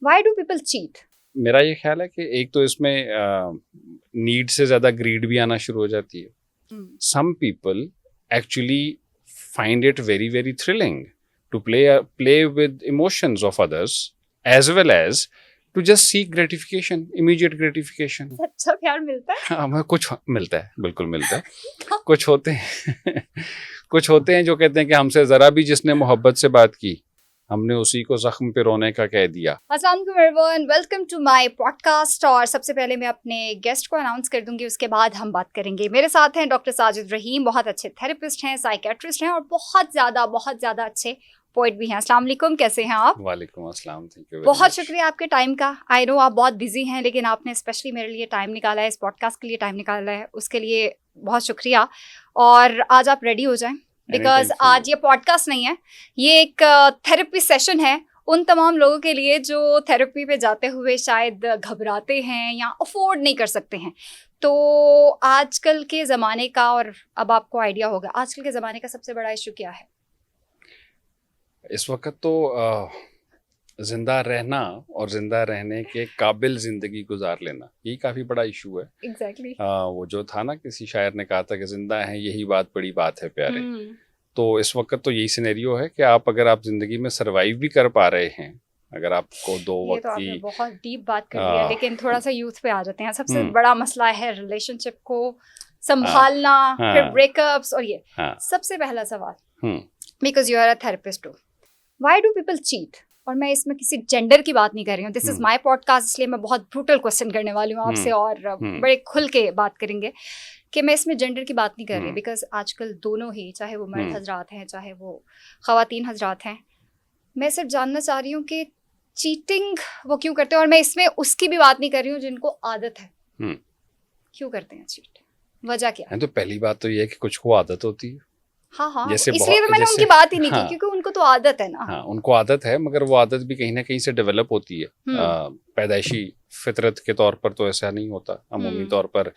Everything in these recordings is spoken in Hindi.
Why do people cheat? मेरा ये ख्याल है कि एक तो इसमें नीड से ज्यादा ग्रीड भी आना शुरू हो जाती है. Some people actually find it very very thrilling to play with emotions of others as well as to just seek gratification, immediate gratification. अच्छा प्यार मिलता है? हमें कुछ मिलता है, बिल्कुल मिलता है. कुछ होते हैं कुछ होते हैं जो कहते हैं कि हमसे जरा भी जिसने मोहब्बत से बात की हमने उसी को जख्म पे रोने का कह दिया. अस्सलाम वालेकुम everyone, welcome to my podcast. और सबसे पहले मैं अपने गेस्ट को अनाउंस कर दूंगी, उसके बाद हम बात करेंगे. मेरे साथ हैं डॉक्टर साजिद रहीम, बहुत अच्छे थेरेपिस्ट हैं, साइकेट्रिस्ट हैं और बहुत ज़्यादा अच्छे पोइट भी हैं. अस्सलाम वालेकुम, कैसे हैं आप? वालेकुम अस्सलाम, थैंक यू. बहुत शुक्रिया आपके टाइम का. आई नो आप बहुत बिजी हैं, लेकिन आपने स्पेशली मेरे लिए टाइम निकाला है, इस पॉडकास्ट के लिए टाइम निकाला है, उसके लिए बहुत शुक्रिया. और आज आप रेडी हो जाएं बिकॉज आज ये पॉडकास्ट नहीं है, ये एक थेरेपी सेशन है उन तमाम लोगों के लिए जो थेरेपी पे जाते हुए शायद घबराते हैं या अफोर्ड नहीं कर सकते हैं. तो आजकल के ज़माने का, और अब आपको आइडिया होगा आजकल के ज़माने का सबसे बड़ा इशू क्या है इस वक्त तो जिंदा रहना और जिंदा रहने के काबिल जिंदगी गुजार लेना, यही काफी बड़ा इशू है. एग्जैक्टली. वो जो था ना, किसी शायर ने कहा था कि जिंदा है यही बात बड़ी बात है प्यारे. तो इस वक्त तो यही सिनेरियो है कि अगर आप जिंदगी में सरवाइव भी कर पा रहे हैं, अगर आपको दो वक्त तो की बहुत डीप बात कर रही है, लेकिन थोड़ा सा यूथ पे आ जाते हैं. सबसे बड़ा मसला है रिलेशनशिप को संभालना, फिर ब्रेकअप्स. और ये सबसे पहला सवाल, because you are a therapist too, why do people cheat? और मैं इसमें किसी जेंडर की बात नहीं कर रही हूँ, दिस इज माय पॉडकास्ट, इसलिए मैं बहुत ब्रूटल क्वेश्चन करने वाली हूँ आपसे और बड़े खुल के बात करेंगे कि मैं इसमें जेंडर की बात नहीं कर रही, बिकॉज आजकल दोनों ही, चाहे वो मर्द हजरात हैं चाहे वो ख़वातीन हजरात हैं, मैं सिर्फ जानना चाह रही हूँ कि चीटिंग वो क्यों करते हैं. और मैं इसमें उसकी भी बात नहीं कर रही हूँ जिनको आदत है, क्यों करते हैं चीट, वजह क्या है? तो पहली बात तो ये है कि कुछ को आदत होती है. हाँ, इसलिए तो मैंने उनकी बात ही नहीं की, क्योंकि उनको तो आदत है ना. हाँ, उनको आदत है, मगर वो आदत भी कहीं ना कहीं से डेवलप होती है. पैदाइशी फितरत के तौर पर तो ऐसा नहीं होता. अमूमी तौर पर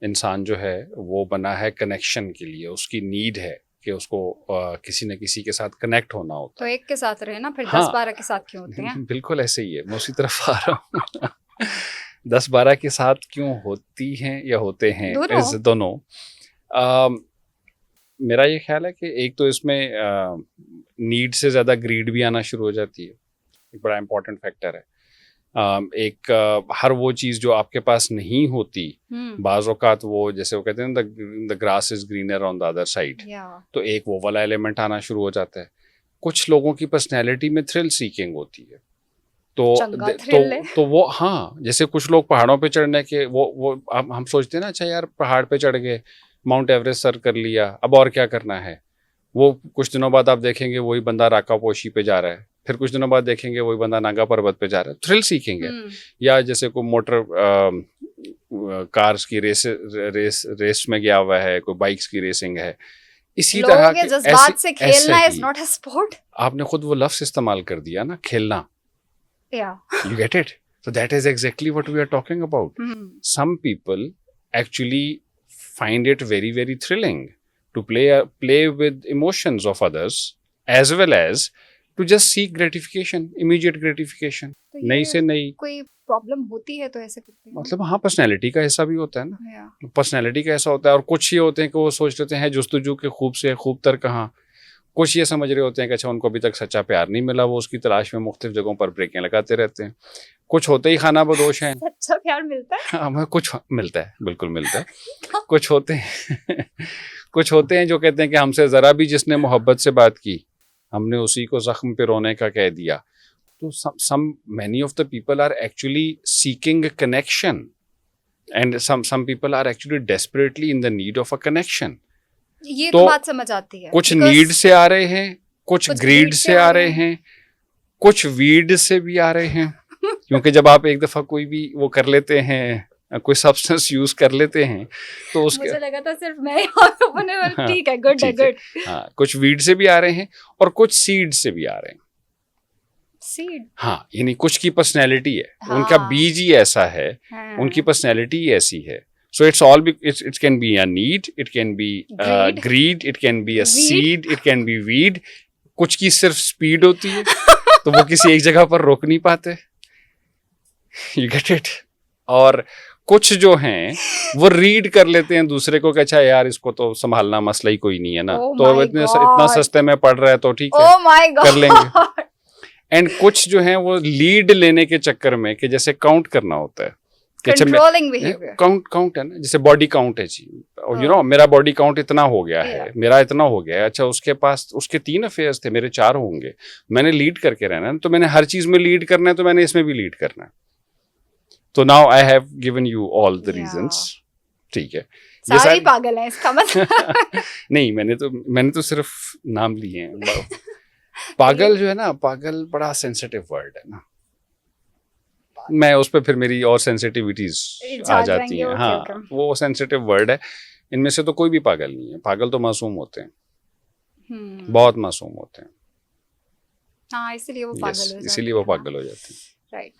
इंसान जो है वो बना है कनेक्शन के लिए, उसकी नीड है कि उसको किसी न किसी के साथ कनेक्ट होना होता. तो एक के साथ रहे ना, फिर 10-12 के साथ क्यों होते हैं? बिल्कुल ऐसे ही है, मैं उसी तरफ आ रहा हूँ 10-12 के साथ क्यों होती हैं या होते हैं, दोनों. मेरा ये ख्याल है कि एक तो इसमें नीड से ज़्यादा ग्रीड भी आना शुरू हो जाती है, एक बड़ा इम्पोर्टेंट फैक्टर है. हर वो चीज़ जो आपके पास नहीं होती, बाज़ औक़ात वो, जैसे वो कहते हैं the grass is greener on the other side, तो एक वो वाला एलिमेंट आना शुरू हो जाता है. कुछ लोगों की पर्सनैलिटी में थ्रिल सीकिंग होती है, तो वो, हाँ, जैसे कुछ लोग पहाड़ों पे चढ़ने के वो हम सोचते हैं ना, अच्छा यार पहाड़ पे चढ़ गए, माउंट एवरेस्ट सर कर लिया, अब और क्या करना है. वो कुछ दिनों बाद आप देखेंगे वही बंदा राका पोशी पे जा रहा है, फिर कुछ दिनों बाद देखेंगे वही बंदा नागा पर्वत पे जा रहा है. थ्रिल सीखेंगे. या जैसे कोई मोटर कार्स की रेस में गया हुआ है, कोई बाइक्स की रेसिंग है, इसी तरह के जज्बात से खेलना इज नॉट अ स्पोर्ट. आपने खुद वो लफ्ज इस्तेमाल कर दिया ना, खेलना. You get it? So that is exactly what we are talking about. Some people actually find it very very thrilling to play with emotions of others as well as to just seek gratification, immediate gratification. तो नई से नई कोई प्रॉब्लम होती है तो ऐसे करते हैं, मतलब हाँ, पर्सनैलिटी का हिस्सा भी होता है ना. पर्सनैलिटी का ऐसा होता है. और कुछ ये होते हैं कि वो सोच लेते हैं जुस्तजू के खूब से खूब तर कहाँ. कुछ ये समझ रहे होते हैं कि अच्छा उनको अभी तक सच्चा प्यार नहीं मिला, वो उसकी तलाश में मुख्तलिफ जगहों पर ब्रेकें लगाते रहते हैं. कुछ होते ही खाना बदोश हैं. सच्चा प्यार मिलता है? हमें कुछ मिलता है, बिल्कुल मिलता है. कुछ होते हैं कुछ होते हैं जो कहते हैं कि हमसे ज़रा भी जिसने मोहब्बत से बात की हमने उसी को जख्म पे रोने का कह दिया. तो many of the people are actually seeking a connection and some people are actually desperately in the need of a connection. ये तो बात समझ आती है. कुछ नीड से आ रहे हैं, कुछ ग्रीड से आ रहे हैं, कुछ वीड से भी आ रहे हैं क्योंकि जब आप एक दफा कोई भी वो कर लेते हैं, कोई सब्सटेंस यूज कर लेते हैं, तो उसके मुझे लगा था सिर्फ मैं ठीक है, गुड है, गुड. हाँ, कुछ वीड से भी आ रहे हैं और कुछ सीड से भी आ रहे हैं. सीड, हाँ, यानी कुछ की पर्सनैलिटी है, उनका बीज ही ऐसा है, उनकी पर्सनैलिटी ही ऐसी है. So it's all it can be a need, it can be greed, it can be a seed, it can be weed. कुछ की सिर्फ स्पीड होती है तो वो किसी एक जगह पर रोक नहीं पाते. You get it. और कुछ जो हैं वो रीड कर लेते हैं दूसरे को कि अच्छा यार इसको तो संभालना मसला ही कोई नहीं है ना, Oh तो my इतना God. सस्ते में पड़ रहा है तो ठीक है, Oh my God. कर लेंगे। एंड कुछ जो हैं वो लीड लेने के चक्कर में कि जैसे काउंट करना होता है, Controlling behavior. काउंट है ना, जैसे बॉडी काउंट है जी, यू नो मेरा बॉडी काउंट इतना हो गया है, मेरा इतना हो गया है, अच्छा उसके पास उसके 3 अफेयर्स थे, मेरे 4 होंगे, मैंने लीड करके रहना है, तो मैंने हर चीज में लीड करना है, तो मैंने इसमें भी लीड करना है। तो now I have given you all the reasons, ठीक है। सारी पागल हैं इसका मतलब। नहीं, मैंने तो सिर्फ नाम लिए हैं। पागल जो है ना, पागल बड़ा सेंसिटिव वर्ड है ना, मैं उस पर फिर मेरी और सेंसिटिविटीज आ जाती हैं। हाँ, वो सेंसिटिव वर्ड है। इनमें से तो कोई भी पागल नहीं है, पागल तो मासूम होते हैं, बहुत मासूम होते हैं। हाँ, इसीलिए वो पागल हो जाते हैं। इसीलिए वो पागल हो जाते हैं। राइट।